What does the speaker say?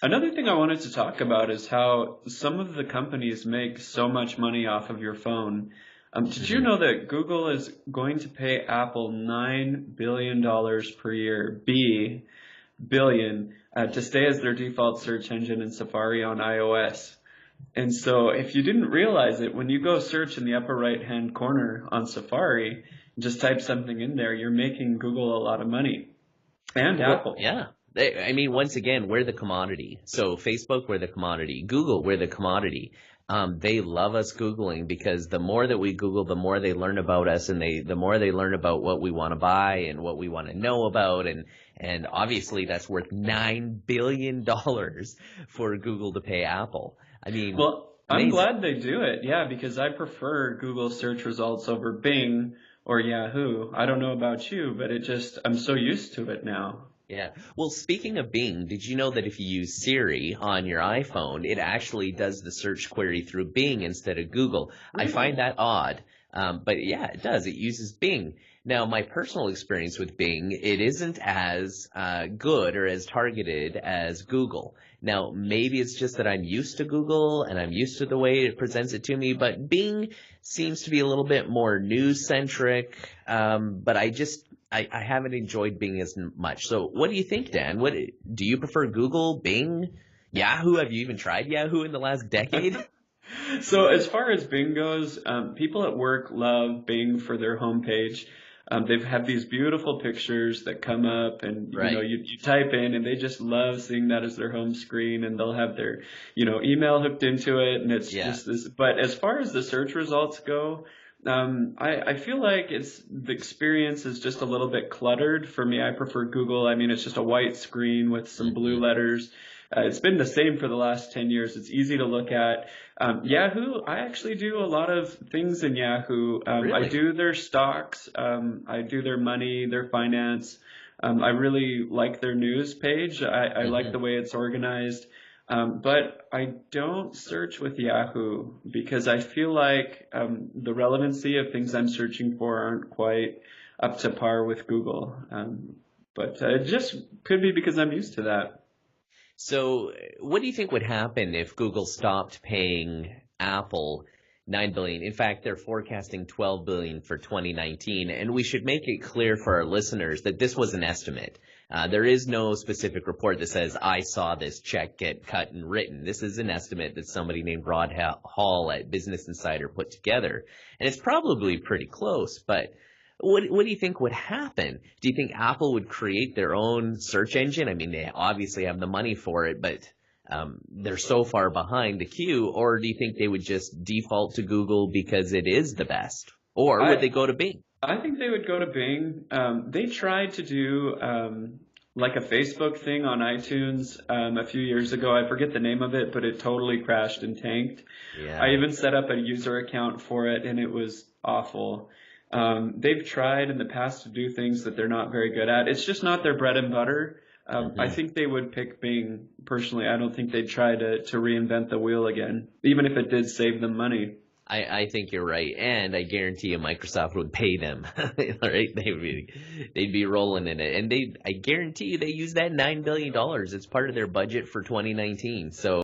Another thing I wanted to talk about is how some of the companies make so much money off of your phone. Did you hmm know that Google is going to pay Apple $9 billion per year, billion, to stay as their default search engine in Safari on iOS? And so if you didn't realize it, when you go search in the upper right-hand corner on Safari, just type something in there, you're making Google a lot of money. And Well, Apple. yeah. I mean, once again, we're the commodity. So Facebook, we're the commodity. Google, we're the commodity. They love us Googling because the more that we Google, the more they learn about us, and the more they learn about what we want to buy and what we want to know about, and obviously that's worth $9 billion for Google to pay Apple. I mean, Well, I'm amazing. glad they do it, yeah, because I prefer Google search results over Bing or Yahoo. I don't know about you, but I'm so used to it now. Yeah. Well, speaking of Bing, did you know that if you use Siri on your iPhone, it actually does the search query through Bing instead of Google? I find Really? that odd. But yeah, it does. It uses Bing. Now, my personal experience with Bing, it isn't as good or as targeted as Google. Now, maybe it's just that I'm used to Google and I'm used to the way it presents it to me, but Bing seems to be a little bit more news-centric. But I haven't enjoyed Bing as much. So what do you think, Dan? What do you prefer, Google, Bing, Yahoo? Have you even tried Yahoo in the last decade? So as far as Bing goes, people at work love Bing for their homepage. They've had these beautiful pictures that come up, and Right. you type in, and they just love seeing that as their home screen, and they'll have their email hooked into it, and it's Yeah. just this. But as far as the search results go, I feel like the experience is just a little bit cluttered. For me, I prefer Google. I mean, it's just a white screen with some blue hmm letters. It's been the same for the last 10 years. It's easy to look at. Yahoo, I actually do a lot of things in Yahoo. I Really? do their stocks. I do their money, their finance. I really like their news page. I like hmm the way it's organized. But I don't search with Yahoo because I feel like the relevancy of things I'm searching for aren't quite up to par with Google. But it just could be because I'm used to that. So, what do you think would happen if Google stopped paying Apple $9 billion? In fact, they're forecasting $12 billion for 2019, and we should make it clear for our listeners that this was an estimate. There is no specific report that says I saw this check get cut and written. This is an estimate that somebody named Rod Hall at Business Insider put together, and it's probably pretty close, but what do you think would happen? Do you think Apple would create their own search engine? I mean, they obviously have the money for it, but they're so far behind the queue. Or do you think they would just default to Google because it is the best? Or would I they go to Bing? I think they would go to Bing. They tried to do like a Facebook thing on iTunes a few years ago. I forget the name of it, but it totally crashed and tanked. I Yeah. even set up a user account for it, and it was awful. They've tried in the past to do things that they're not very good at. It's just not their bread and butter. I hmm think they would pick Bing personally. I don't think they'd try to reinvent the wheel again, even if it did save them money. I think you're right, and I guarantee you Microsoft would pay them, right? They'd be rolling in it, and I guarantee you they use that $9 billion. It's part of their budget for 2019. So